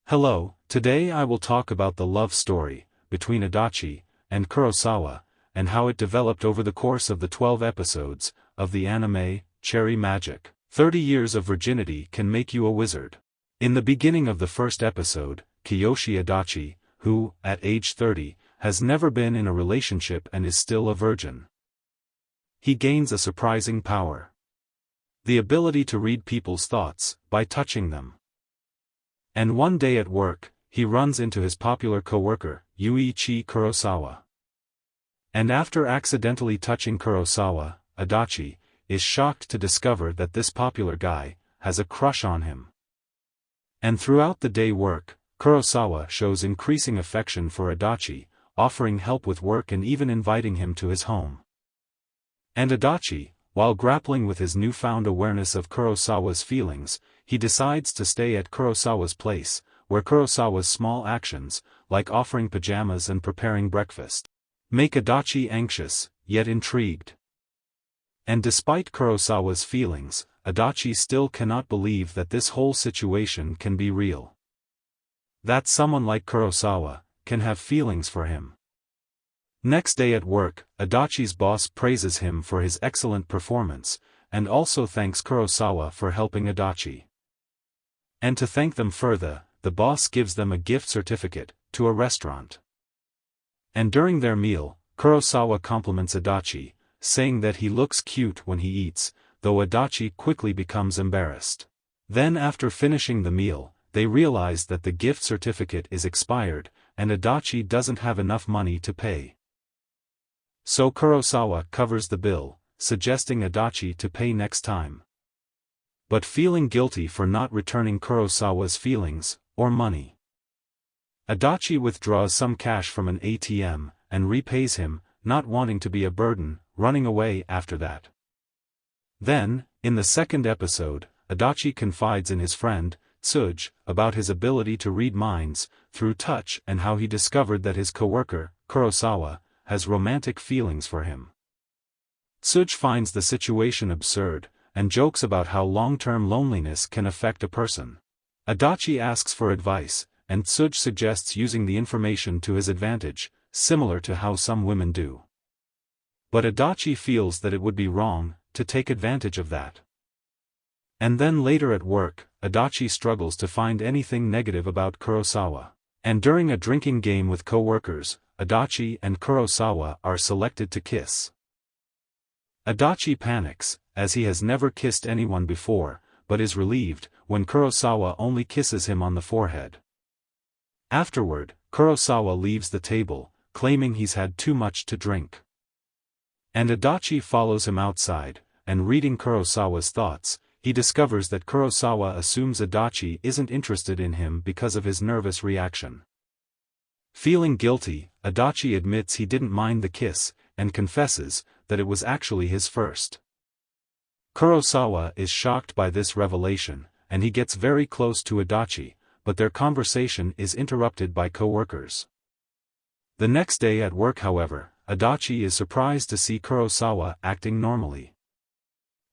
Hello, today I will talk about the love story between Adachi and Kurosawa, and how it developed over the course of the 12 episodes of the anime, Cherry Magic. 30 years of virginity can make you a wizard. In the beginning of the first episode, Kiyoshi Adachi, who, at age 30, has never been in a relationship and is still a virgin. He gains a surprising power. The ability to read people's thoughts by touching them. And one day at work, he runs into his popular co-worker, Yuu Kurosawa. And after accidentally touching Kurosawa, Adachi is shocked to discover that this popular guy has a crush on him. And throughout the day work, Kurosawa shows increasing affection for Adachi, offering help with work and even inviting him to his home. And Adachi, while grappling with his newfound awareness of Kurosawa's feelings, he decides to stay at Kurosawa's place, where Kurosawa's small actions, like offering pajamas and preparing breakfast, make Adachi anxious, yet intrigued. And despite Kurosawa's feelings, Adachi still cannot believe that this whole situation can be real. That someone like Kurosawa can have feelings for him. Next day at work, Adachi's boss praises him for his excellent performance, and also thanks Kurosawa for helping Adachi. And to thank them further, the boss gives them a gift certificate to a restaurant. And during their meal, Kurosawa compliments Adachi, saying that he looks cute when he eats, though Adachi quickly becomes embarrassed. Then after finishing the meal, they realize that the gift certificate is expired, and Adachi doesn't have enough money to pay. So Kurosawa covers the bill, suggesting Adachi to pay next time. But feeling guilty for not returning Kurosawa's feelings, or money, Adachi withdraws some cash from an ATM, and repays him, not wanting to be a burden, running away after that. Then, in the second episode, Adachi confides in his friend, Tsuji, about his ability to read minds, through touch and how he discovered that his coworker, Kurosawa, has romantic feelings for him. Tsuji finds the situation absurd, and jokes about how long-term loneliness can affect a person. Adachi asks for advice, and Tsuji suggests using the information to his advantage, similar to how some women do. But Adachi feels that it would be wrong to take advantage of that. And then later at work, Adachi struggles to find anything negative about Kurosawa. And during a drinking game with co-workers, Adachi and Kurosawa are selected to kiss. Adachi panics, as he has never kissed anyone before, but is relieved when Kurosawa only kisses him on the forehead. Afterward, Kurosawa leaves the table, claiming he's had too much to drink. And Adachi follows him outside, and reading Kurosawa's thoughts, he discovers that Kurosawa assumes Adachi isn't interested in him because of his nervous reaction. Feeling guilty, Adachi admits he didn't mind the kiss, and confesses that it was actually his first. Kurosawa is shocked by this revelation, and he gets very close to Adachi, but their conversation is interrupted by co-workers. The next day at work, however, Adachi is surprised to see Kurosawa acting normally.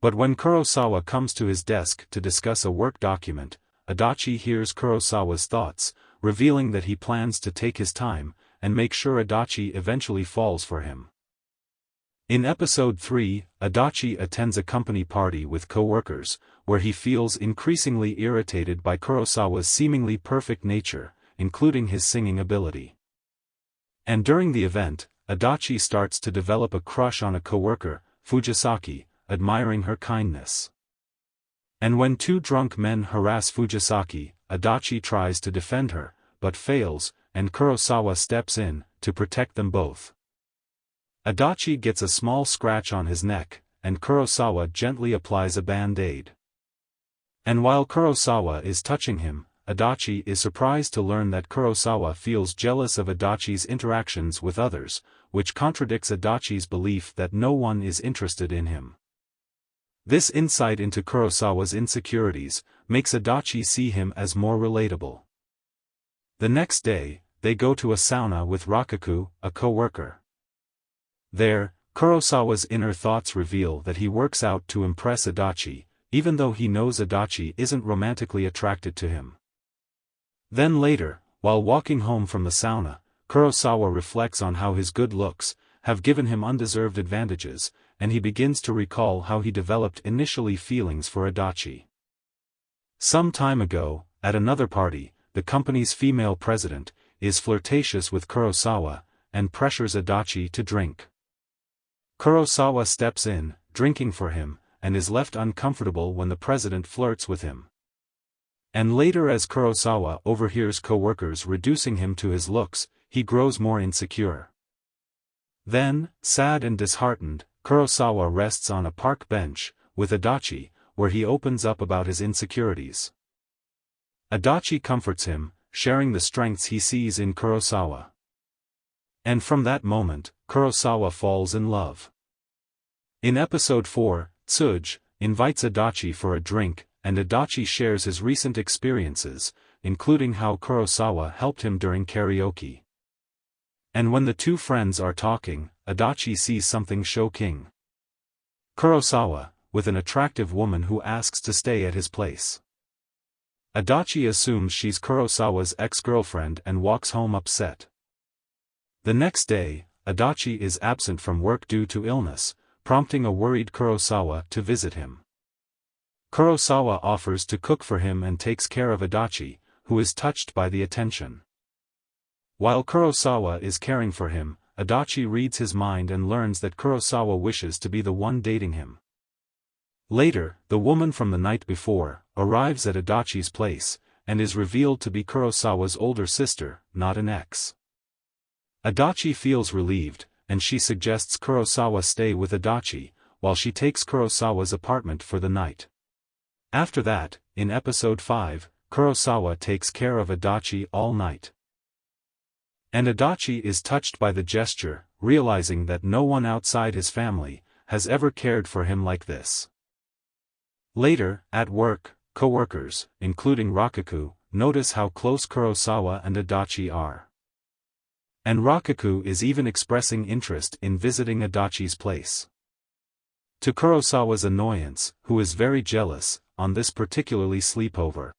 But when Kurosawa comes to his desk to discuss a work document, Adachi hears Kurosawa's thoughts, revealing that he plans to take his time, and make sure Adachi eventually falls for him. In episode 3, Adachi attends a company party with co-workers, where he feels increasingly irritated by Kurosawa's seemingly perfect nature, including his singing ability. And during the event, Adachi starts to develop a crush on a co-worker, Fujisaki, admiring her kindness. And when two drunk men harass Fujisaki, Adachi tries to defend her, but fails, and Kurosawa steps in to protect them both. Adachi gets a small scratch on his neck, and Kurosawa gently applies a band-aid. And while Kurosawa is touching him, Adachi is surprised to learn that Kurosawa feels jealous of Adachi's interactions with others, which contradicts Adachi's belief that no one is interested in him. This insight into Kurosawa's insecurities makes Adachi see him as more relatable. The next day, they go to a sauna with Rakaku, a co-worker. There, Kurosawa's inner thoughts reveal that he works out to impress Adachi, even though he knows Adachi isn't romantically attracted to him. Then later, while walking home from the sauna, Kurosawa reflects on how his good looks have given him undeserved advantages, and he begins to recall how he developed initially feelings for Adachi. Some time ago, at another party, the company's female president is flirtatious with Kurosawa and pressures Adachi to drink. Kurosawa steps in, drinking for him, and is left uncomfortable when the president flirts with him. And later, as Kurosawa overhears co-workers reducing him to his looks, he grows more insecure. Then, sad and disheartened, Kurosawa rests on a park bench with Adachi, where he opens up about his insecurities. Adachi comforts him, sharing the strengths he sees in Kurosawa. And from that moment, Kurosawa falls in love. In episode 4, Tsuj invites Adachi for a drink, and Adachi shares his recent experiences, including how Kurosawa helped him during karaoke. And when the two friends are talking, Adachi sees something shocking. Kurosawa, with an attractive woman who asks to stay at his place. Adachi assumes she's Kurosawa's ex-girlfriend and walks home upset. The next day, Adachi is absent from work due to illness, prompting a worried Kurosawa to visit him. Kurosawa offers to cook for him and takes care of Adachi, who is touched by the attention. While Kurosawa is caring for him, Adachi reads his mind and learns that Kurosawa wishes to be the one dating him. Later, the woman from the night before arrives at Adachi's place, and is revealed to be Kurosawa's older sister, not an ex. Adachi feels relieved, and she suggests Kurosawa stay with Adachi, while she takes Kurosawa's apartment for the night. After that, in episode 5, Kurosawa takes care of Adachi all night. And Adachi is touched by the gesture, realizing that no one outside his family has ever cared for him like this. Later, at work, co-workers, including Rakaku, notice how close Kurosawa and Adachi are. And Rakaku is even expressing interest in visiting Adachi's place. To Kurosawa's annoyance, who is very jealous, on this particularly sleepover.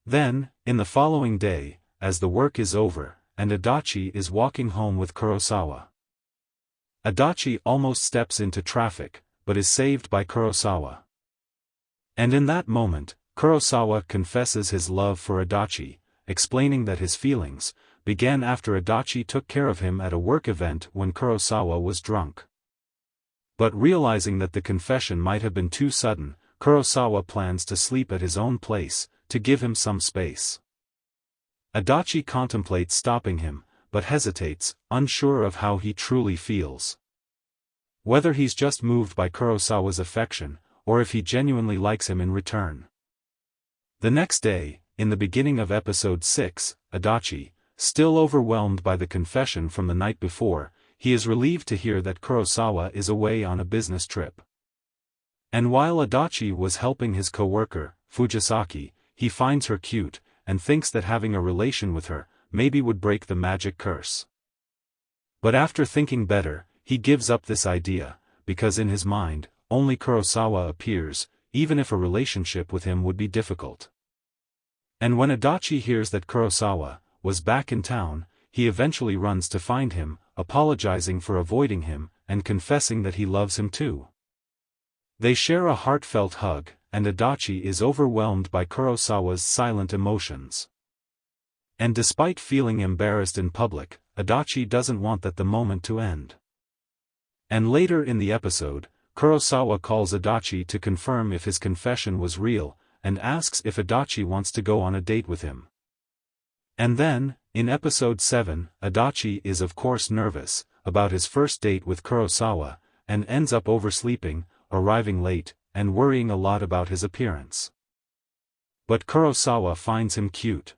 Then, in the following day, as the work is over, and Adachi is walking home with Kurosawa. Adachi almost steps into traffic, but is saved by Kurosawa. And in that moment, Kurosawa confesses his love for Adachi, explaining that his feelings began after Adachi took care of him at a work event when Kurosawa was drunk. But realizing that the confession might have been too sudden, Kurosawa plans to sleep at his own place, to give him some space. Adachi contemplates stopping him, but hesitates, unsure of how he truly feels. Whether he's just moved by Kurosawa's affection, or if he genuinely likes him in return. The next day, in the beginning of episode 6, Adachi, still overwhelmed by the confession from the night before, he is relieved to hear that Kurosawa is away on a business trip. And while Adachi was helping his co-worker, Fujisaki, he finds her cute, and thinks that having a relation with her, maybe would break the magic curse. But after thinking better, he gives up this idea, because in his mind, only Kurosawa appears, even if a relationship with him would be difficult. And when Adachi hears that Kurosawa was back in town, he eventually runs to find him, apologizing for avoiding him, and confessing that he loves him too. They share a heartfelt hug, and Adachi is overwhelmed by Kurosawa's silent emotions. And despite feeling embarrassed in public, Adachi doesn't want that the moment to end. And later in the episode, Kurosawa calls Adachi to confirm if his confession was real, and asks if Adachi wants to go on a date with him. And then, in episode 7, Adachi is of course nervous about his first date with Kurosawa, and ends up oversleeping, arriving late, and worrying a lot about his appearance. But Kurosawa finds him cute.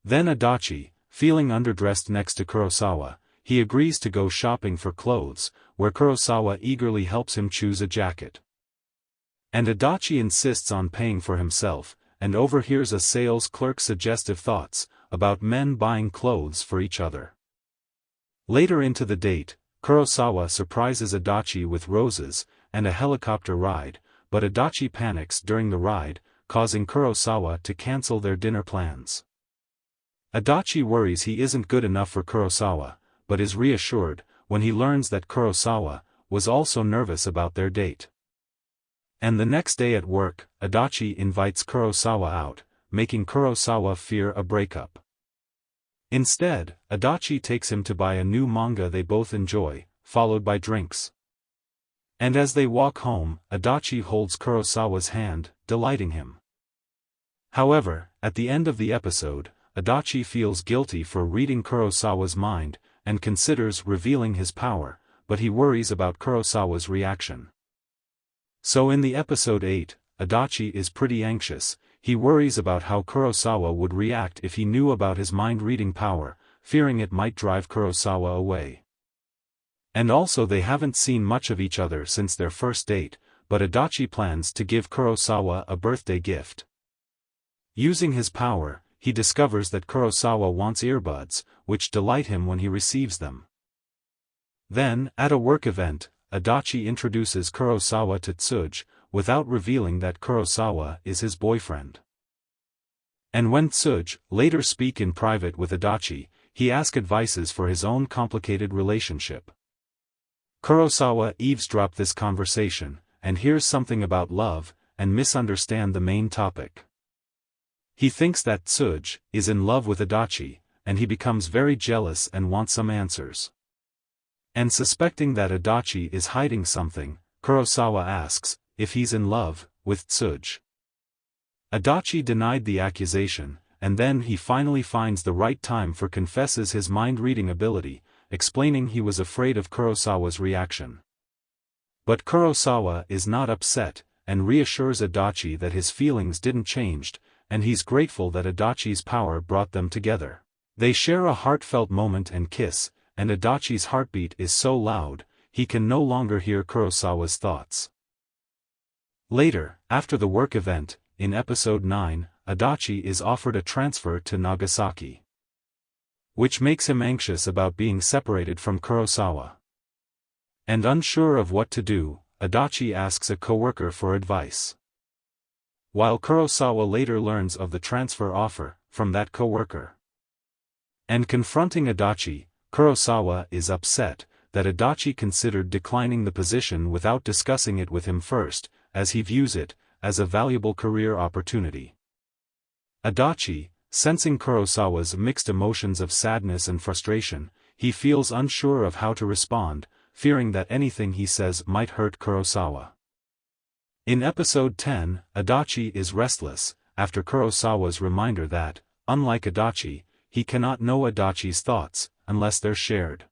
Then Adachi, feeling underdressed next to Kurosawa, he agrees to go shopping for clothes, where Kurosawa eagerly helps him choose a jacket. And Adachi insists on paying for himself, and overhears a sales clerk's suggestive thoughts about men buying clothes for each other. Later into the date, Kurosawa surprises Adachi with roses and a helicopter ride, but Adachi panics during the ride, causing Kurosawa to cancel their dinner plans. Adachi worries he isn't good enough for Kurosawa, but is reassured when he learns that Kurosawa was also nervous about their date. And the next day at work, Adachi invites Kurosawa out, making Kurosawa fear a breakup. Instead, Adachi takes him to buy a new manga they both enjoy, followed by drinks. And as they walk home, Adachi holds Kurosawa's hand, delighting him. However, at the end of the episode, Adachi feels guilty for reading Kurosawa's mind, and considers revealing his power, but he worries about Kurosawa's reaction. So in the episode 8, Adachi is pretty anxious. He worries about how Kurosawa would react if he knew about his mind-reading power, fearing it might drive Kurosawa away. And also they haven't seen much of each other since their first date, but Adachi plans to give Kurosawa a birthday gift. Using his power, he discovers that Kurosawa wants earbuds, which delight him when he receives them. Then, at a work event, Adachi introduces Kurosawa to Tsuji, without revealing that Kurosawa is his boyfriend. And when Tsuji later speak in private with Adachi, he asks advices for his own complicated relationship. Kurosawa eavesdrops this conversation, and hears something about love, and misunderstands the main topic. He thinks that Tsuji is in love with Adachi, and he becomes very jealous and wants some answers. And suspecting that Adachi is hiding something, Kurosawa asks if he's in love with Tsuji. Adachi denied the accusation, and then he finally finds the right time for confesses his mind-reading ability, explaining he was afraid of Kurosawa's reaction. But Kurosawa is not upset, and reassures Adachi that his feelings didn't change, and he's grateful that Adachi's power brought them together. They share a heartfelt moment and kiss, and Adachi's heartbeat is so loud, he can no longer hear Kurosawa's thoughts. Later, after the work event, in episode 9, Adachi is offered a transfer to Nagasaki, which makes him anxious about being separated from Kurosawa. And unsure of what to do, Adachi asks a coworker for advice. While Kurosawa later learns of the transfer offer from that coworker. And confronting Adachi, Kurosawa is upset that Adachi considered declining the position without discussing it with him first, as he views it as a valuable career opportunity. Adachi, sensing Kurosawa's mixed emotions of sadness and frustration, he feels unsure of how to respond, fearing that anything he says might hurt Kurosawa. In episode 10, Adachi is restless, after Kurosawa's reminder that, unlike Adachi, he cannot know Adachi's thoughts, unless they're shared.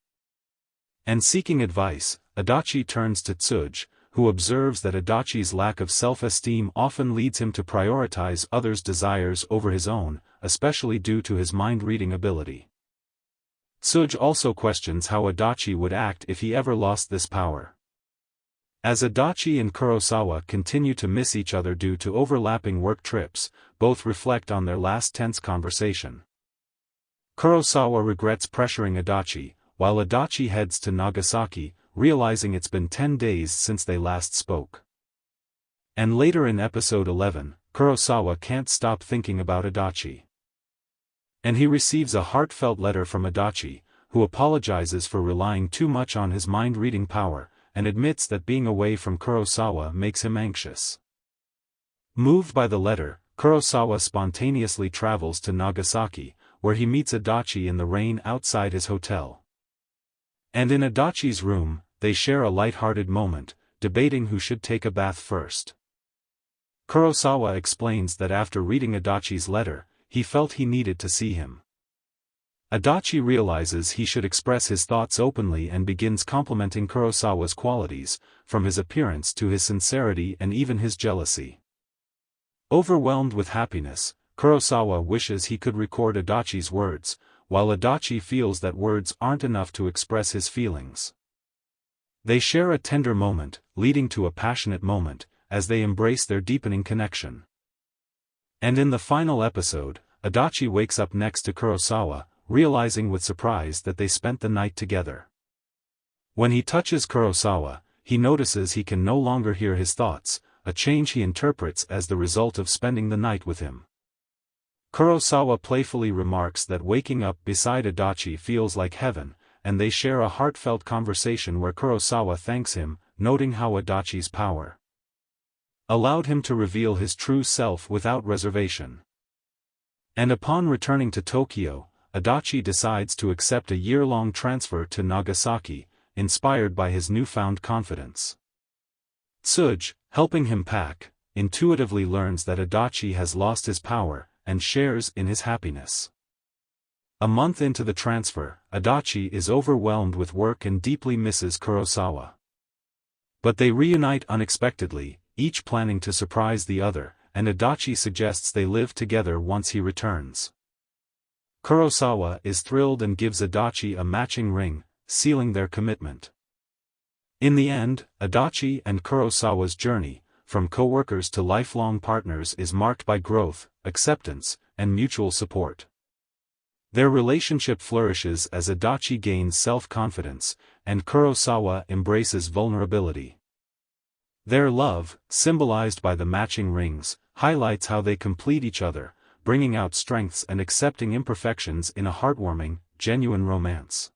And seeking advice, Adachi turns to Tsuji, who observes that Adachi's lack of self-esteem often leads him to prioritize others' desires over his own, especially due to his mind-reading ability. Tsuji also questions how Adachi would act if he ever lost this power. As Adachi and Kurosawa continue to miss each other due to overlapping work trips, both reflect on their last tense conversation. Kurosawa regrets pressuring Adachi, while Adachi heads to Nagasaki, realizing it's been 10 days since they last spoke. And later in episode 11, Kurosawa can't stop thinking about Adachi. And he receives a heartfelt letter from Adachi, who apologizes for relying too much on his mind-reading power, and admits that being away from Kurosawa makes him anxious. Moved by the letter, Kurosawa spontaneously travels to Nagasaki, where he meets Adachi in the rain outside his hotel. And in Adachi's room, they share a light-hearted moment, debating who should take a bath first. Kurosawa explains that after reading Adachi's letter, he felt he needed to see him. Adachi realizes he should express his thoughts openly and begins complimenting Kurosawa's qualities, from his appearance to his sincerity and even his jealousy. Overwhelmed with happiness, Kurosawa wishes he could record Adachi's words, while Adachi feels that words aren't enough to express his feelings. They share a tender moment, leading to a passionate moment, as they embrace their deepening connection. And in the final episode, Adachi wakes up next to Kurosawa, realizing with surprise that they spent the night together. When he touches Kurosawa, he notices he can no longer hear his thoughts, a change he interprets as the result of spending the night with him. Kurosawa playfully remarks that waking up beside Adachi feels like heaven, and they share a heartfelt conversation where Kurosawa thanks him, noting how Adachi's power allowed him to reveal his true self without reservation. And upon returning to Tokyo, Adachi decides to accept a year-long transfer to Nagasaki, inspired by his newfound confidence. Tsuji, helping him pack, intuitively learns that Adachi has lost his power, and shares in his happiness. A month into the transfer, Adachi is overwhelmed with work and deeply misses Kurosawa. But they reunite unexpectedly, each planning to surprise the other, and Adachi suggests they live together once he returns. Kurosawa is thrilled and gives Adachi a matching ring, sealing their commitment. In the end, Adachi and Kurosawa's journey, from co-workers to lifelong partners, is marked by growth, acceptance, and mutual support. Their relationship flourishes as Adachi gains self-confidence, and Kurosawa embraces vulnerability. Their love, symbolized by the matching rings, highlights how they complete each other, bringing out strengths and accepting imperfections in a heartwarming, genuine romance.